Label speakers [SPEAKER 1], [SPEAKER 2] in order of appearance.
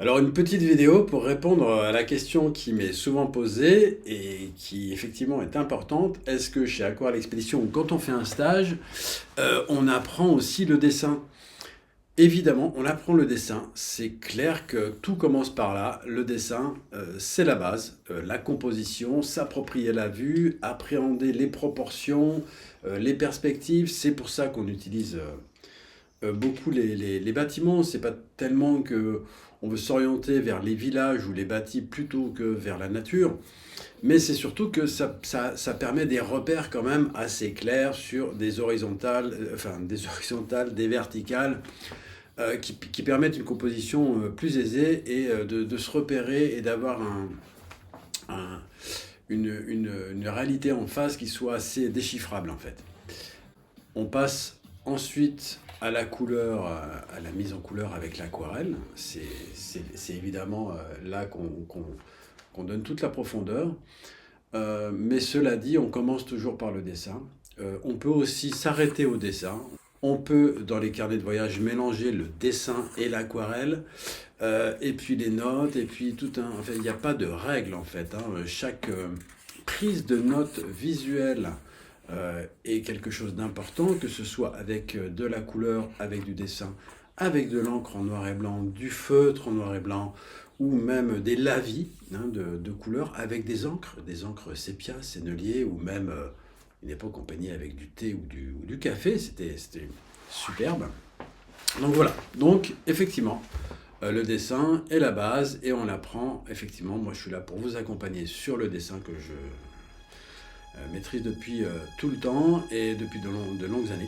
[SPEAKER 1] Alors une petite vidéo pour répondre à la question qui m'est souvent posée et qui effectivement est importante. Est-ce que chez Aquarelle Expédition, quand on fait un stage, on apprend aussi le dessin? Évidemment, on apprend le dessin. C'est clair que tout commence par là. Le dessin, c'est la base. La composition, s'approprier la vue, appréhender les proportions, les perspectives. C'est pour ça qu'on utilise beaucoup les bâtiments. C'est pas tellement que on veut s'orienter vers les villages ou les bâtis plutôt que vers la nature, mais c'est surtout que ça permet des repères quand même assez clairs sur des horizontales, des horizontales, des verticales, qui permettent une composition plus aisée et de se repérer et d'avoir un- une réalité en face qui soit assez déchiffrable en fait. On passe ensuite à la couleur, à la mise en couleur avec l'aquarelle. C'est évidemment là qu'on donne toute la profondeur. Mais cela dit, on commence toujours par le dessin. On peut aussi s'arrêter au dessin. On peut, dans les carnets de voyage, mélanger le dessin et l'aquarelle, et puis les notes, et puis tout un... Enfin, il n'y a pas de règle, en fait, hein. Chaque prise de notes visuelle est quelque chose d'important, que ce soit avec de la couleur, avec du dessin, avec de l'encre en noir et blanc, du feutre en noir et blanc, ou même des lavis hein, de couleurs avec des encres sépia, sennelier, ou même une époque on peignait avec du thé ou du café, c'était superbe. Donc voilà, donc effectivement, le dessin est la base et on l'apprend effectivement. Moi je suis là pour vous accompagner sur le dessin que je maîtrise depuis tout le temps et depuis de longues années.